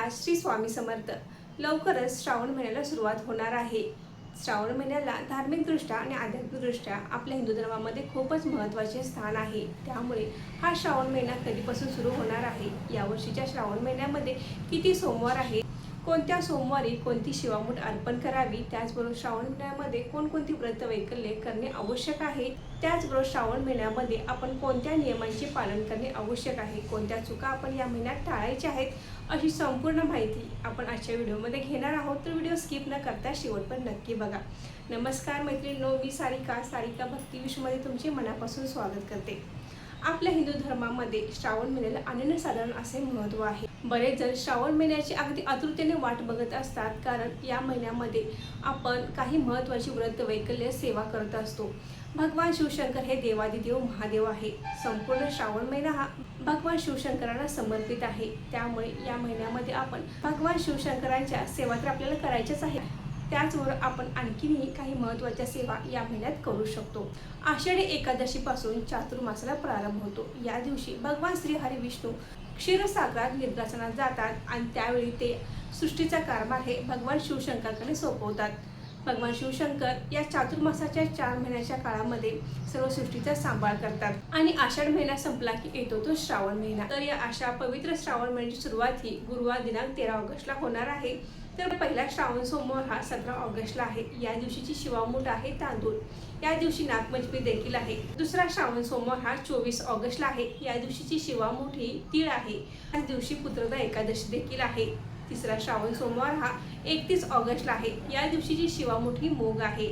नमस्कार. श्री स्वामी समर्थ. लवकरच श्रावण महिन्याला सुरुवात होणार आहे. श्रावण महिन्याला धार्मिकदृष्ट्या आणि आध्यात्मिकदृष्ट्या आपल्या हिंदू धर्मामध्ये खूपच महत्त्वाचे स्थान आहे. त्यामुळे हा श्रावण महिना कधीपासून सुरू होणार आहे, यावर्षीच्या श्रावण महिन्यामध्ये किती सोमवार आहे, कोणत्या सोमवारी कोणती शिवामूठ अर्पण करावी, त्याचबरोबर श्रावण महिन्यामध्ये कोणकोणती व्रत वैकल्ये करणे आवश्यक आहे, त्याचबरोबर श्रावण महिन्यामध्ये आपण कोणत्या नियमांचे पालन करणे आवश्यक आहे, कोणत्या चुका आपण या महिन्यात टाळायच्या आहेत, अशी संपूर्ण माहिती आपण आजच्या व्हिडिओमध्ये घेणार आहोत. तर व्हिडिओ स्किप न करता शेवटपर्यंत नक्की बघा. नमस्कार मैत्रिणींनो, मी सारिका भक्ती विश्वमध्ये तुमचे मनापासून स्वागत करते. आपल्या हिंदू धर्मामध्ये श्रावण महिन्याला अनन्यसाधारण असे महत्त्व आहे. बरेच जण श्रावण महिन्याची अगदी आतुरतेने वाट बघत असतात, कारण या महिन्यामध्ये आपण काही महत्त्वाची व्रत वैकल्य सेवा करत असतो. भगवान शिवशंकर हे देवादिदेव महादेव आहे. संपूर्ण श्रावण महिना हा भगवान शिवशंकरांना समर्पित आहे. त्यामुळे या महिन्यामध्ये आपण भगवान शिवशंकरांच्या सेवा तर आपल्याला करायच्याच आहे, त्याचबरोबर आपण आणखीनही काही महत्त्वाच्या सेवा या महिन्यात करू शकतो. आषाढी एकादशीपासून चातुर्मासाला प्रारंभ होतो. या दिवशी भगवान श्री हरी विष्णू क्षीरसागरात निर्गसनात जातात आणि त्यावेळी ते सृष्टीचा कारभार हे भगवान शिवशंकराकडे सोपवतात. भगवान शिवशंकर या चातुर्मासाच्या 4 महिन्याच्या काळामध्ये सर्व सृष्टीचा सांभाळ करतात आणि आषाढ महिना संपला की येतो तो श्रावण महिना. तर या अशा पवित्र श्रावण महिन्याची सुरुवात ही गुरुवार दिनांक 13 ऑगस्टला होणार आहे. तर पहिला श्रावण सोमवार हा 17 ऑगस्टला आहे. या दिवशीची शिवामूठ आहे तांदूळ. या दिवशी नागपंचमी देखील आहे. दुसरा श्रावण सोमवार हा 24 ऑगस्टला आहे. या दिवशीची शिवामूठ ही तीळ आहे. याच दिवशी पुत्रदा एकादशी देखील आहे. तिसरा श्रावण सोमवार हा 31 ऑगस्टला आहे. या दिवशीची शिवामूठ ही मूग आहे.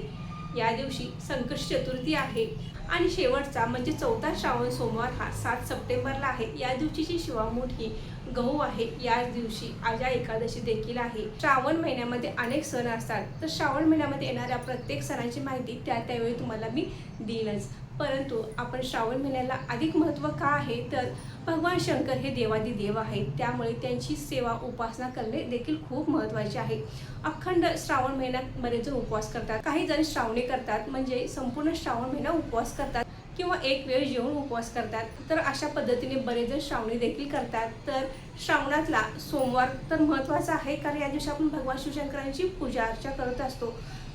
या दिवशी संकष्टी चतुर्थी आहे. आणि शेवटचा म्हणजे चौथा श्रावण सोमवार हा 7 सप्टेंबरला आहे. या दिवशीची शिवामूठ ही गहू आहे. याच दिवशी आजा एकादशी देखील आहे. श्रावण महिन्यामध्ये अनेक सण असतात, तर श्रावण महिन्यामध्ये येणाऱ्या प्रत्येक सणांची माहिती त्यावेळी तुम्हाला मी देईनच. परंतु आपण श्रावण महिन्याला अधिक महत्त्व का आहे, तर भगवान शंकर हे देवादिदेव आहेत. त्यामुळे त्यांची सेवा उपासना करणे देखील खूप महत्त्वाचे आहे. अखंड श्रावण महिन्यात बरेच जण उपवास करतात. काही जण श्रावणी करतात, म्हणजे संपूर्ण श्रावण महिना उपवास करतात किंवा एक वेळ जेवून उपवास करतात. तर अशा पद्धतीने बरेच जण श्रावणी देखील करतात. तर श्रावणातला सोमवार तर महत्त्वाचा आहे, कारण या दिवशी आपण भगवान शिवशंकरांची पूजा अर्चा करत असतो.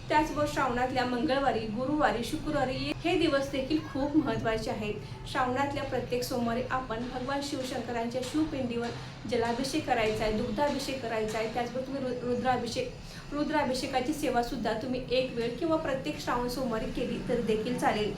त्याचबरोबर श्रावणातल्या मंगळवारी, गुरुवारी, शुक्रवारी हे दिवस देखील खूप महत्त्वाचे आहेत. श्रावणातल्या प्रत्येक सोमवारी आपण भगवान शिवशंकरांच्या शिवपिंडीवर जलाभिषेक करायचा आहे, दुग्धाभिषेक करायचा आहे. त्याचबरोबर तुम्ही रुद्राभिषेकाची सेवासुद्धा तुम्ही एक वेळ किंवा प्रत्येक श्रावण सोमवारी केली तर देखील चालेल.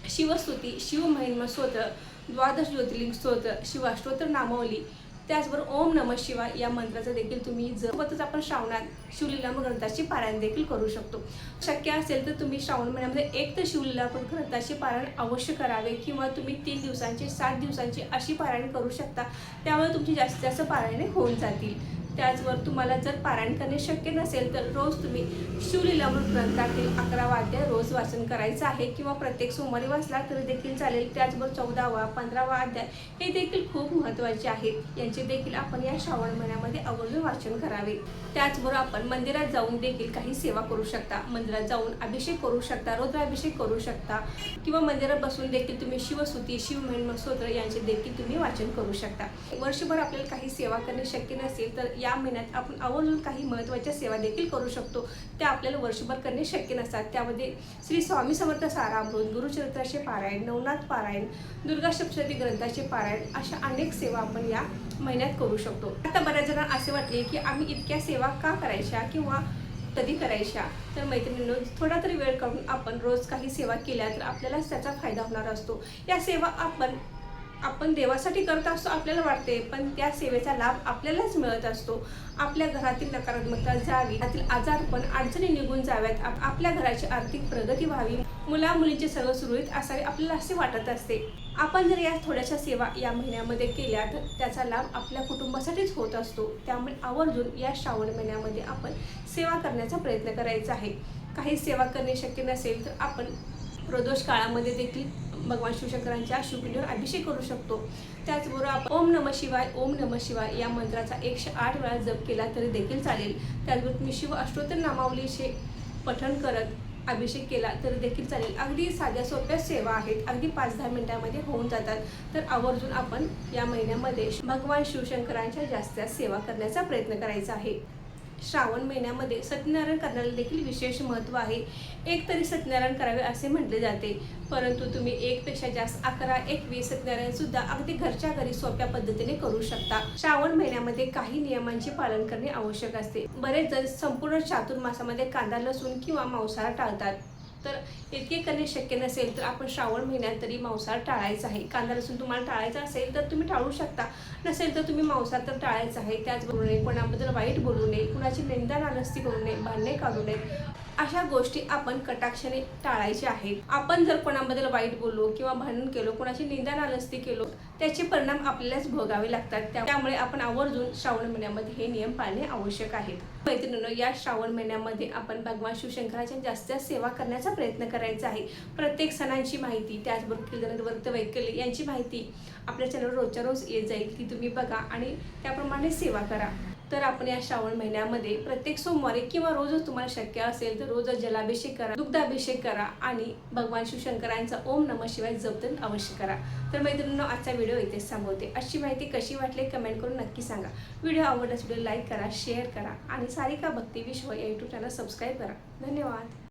शिवस्तुती, शिवमहिमा स्तोत्र, द्वादश ज्योतिर्लिंग स्तोत्र, शिवाष्टोत्तर नामावली, त्याचबरोबर ओम नमः शिवाय या मंत्राचं देखील तुम्ही सोबतच आपण श्रावणात शिवलीलामृत ग्रंथाची पारायण देखील करू शकतो. शक्य असेल तर तुम्ही श्रावण महिन्यामध्ये एक तर शिवलीलामृत ग्रंथाचे पारायण अवश्य करावे, किंवा तुम्ही 3 दिवसांचे 7 दिवसांचे अशी पारायण करू शकता. त्यामुळे तुमची जास्तीत जास्त पारायणे होऊन जातील. त्याचबरोबर तुम्हाला जर पारायण करणे शक्य नसेल तर रोज तुम्ही शिवलीलामृत ग्रंथातील 11वा अध्याय रोज वाचन करायचं आहे, किंवा प्रत्येक सोमवारी वाचला तरी देखील चालेल. त्याचबरोबर 14वा 15वा अध्याय हे देखील खूप महत्त्वाचे आहेत. यांचे देखील आपण या श्रावण महिन्यामध्ये आवर्जून वाचन करावे. त्याचबरोबर आपण मंदिरात जाऊन देखील काही सेवा करू शकता. मंदिरात जाऊन अभिषेक करू शकता, रुद्राभिषेक करू शकता, किंवा मंदिरात बसून देखील तुम्ही शिवस्तुती, शिवमहिमा स्तोत्र यांचे देखील तुम्ही वाचन करू शकता. वर्षभर आपल्याला काही सेवा करणे शक्य नसेल तर या महिन्यात आपण आवर्जून काही महत्त्वाच्या सेवा देखील करू शकतो. त्या आपल्याला वर्षभर करणे शक्य नसतात. त्यामध्ये श्री स्वामी समर्थ सारामृत, गुरुचरित्राचे पारायण, नवनाथ पारायण, दुर्गा सप्तशती ग्रंथाचे पारायण, अशा अनेक सेवा आपण या महिन्यात करू शकतो. आता बऱ्याच जणांना असे वाटले की आम्ही इतक्या सेवा का करायच्या किंवा कधी करायच्या. तर मैत्रिणींनो, थोडा तरी वेळ काढून आपण रोज काही सेवा केल्या तर आपल्यालाच त्याचा फायदा होणार असतो. या सेवा आपण देवासाठी करत असतो आपल्याला वाटते, पण त्या सेवेचा लाभ आपल्यालाच मिळत असतो. आपल्या घरातील नकारात्मकता जावी, त्यातील आजारपण अडचणी निघून जाव्यात, आपल्या घराची आर्थिक प्रगती व्हावी, मुलामुलींचे सर्व सुरळीत असावे, आपल्याला असे वाटत असते. आपण जर या थोड्याशा सेवा या महिन्यामध्ये केल्या तर त्याचा लाभ आपल्या कुटुंबासाठीच होत असतो. त्यामुळे आवर्जून या श्रावण महिन्यामध्ये आपण सेवा करण्याचा प्रयत्न करायचा आहे. काही सेवा करणे शक्य नसेल तर आपण प्रदोष काळामध्ये देखील भगवान शिवशंकरांच्या शिवपिंडीवर अभिषेक करू शकतो. त्याचबरोबर आपण ओम नमः शिवाय या मंत्राचा 108 वेळा जप केला तरी देखील चालेल. त्याचबरोबर तुम्ही शिव अष्टोत्तर नामावलीचे पठण करत अभिषेक केला तर देखील चालेल. अगदी साध्या सोप्या सेवा आहेत, अगदी 5-10 मिनिटांमध्ये होऊन जातात. तर आवर्जून आपण या महिन्यामध्ये भगवान शिवशंकरांच्या जास्त सेवा करण्याचा प्रयत्न करायचा आहे. श्रावण महिन्यामध्ये सत्यनारायण करण्याला देखील विशेष महत्त्व आहे. एक तरी सत्यनारायण करावे असे म्हटले जाते, परंतु तुम्ही एकपेक्षा जास्त 11-21 सत्यनारायण सुद्धा अगदी घरच्या घरी सोप्या पद्धतीने करू शकता. श्रावण महिन्यामध्ये काही नियमांचे पालन करणे आवश्यक असते. बरेच जण संपूर्ण चातुर्मासामध्ये कांदा, लसूण किंवा मांसाहार टाळतात. तर इतके करणे शक्य नसेल तर आपण श्रावण महिन्यात तरी मांसाहार टाळायचा आहे. कांदा लसूण तुम्हाला टाळायचा असेल तर तुम्ही टाळू शकता, नसेल तर तुम्ही मांसाहार तर टाळायचा आहे. त्याचबरोबर कोणाबद्दल वाईट बोलू नये, कुणाची निंदा नालस्ती करू नये, भांडणे काढू नये. अशा गोष्टी आपण कटाक्षाने टाळायच्या आहेत. आपण जर कोणाबद्दल वाईट बोललो किंवा भांडण केलो, कोणाची निंदा नालस्ती केलो, त्याचे परिणाम आपल्यालाच भोगावे लागतात. त्यामुळे आपण आवर्जून श्रावण महिन्यामध्ये हे नियम पाळणे आवश्यक आहेत. मैत्रिणींनो, या श्रावण महिन्यामध्ये आपण भगवान शिवशंकराच्या जास्त सेवा करण्याचा प्रयत्न करायचा आहे. प्रत्येक सणांची माहिती, त्याचबरोबर कीर्तन, व्रत, वैकल्य यांची माहिती आपल्या चॅनलवर रोजच्या रोज येत जाईल, ती तुम्ही बघा आणि त्याप्रमाणे सेवा करा. तर आपण या श्रावण महिन्यामध्ये प्रत्येक सोमवारी किंवा रोजच तुम्हाला शक्य असेल तर रोजच जलाभिषेक करा, दुग्धाभिषेक करा आणि भगवान शिवशंकरांचा ओम नमः शिवाय जप तर अवश्य करा. तर मैत्रिणींनो, आजचा व्हिडिओ इथेच थांबवते. अशी माहिती कशी वाटली कमेंट करून नक्की सांगा. व्हिडिओ आवडल्यास व्हिडिओ लाईक करा, शेअर करा आणि सारिका भक्ती विश्व या यूट्यूब चॅनल सबस्क्राईब करा. धन्यवाद.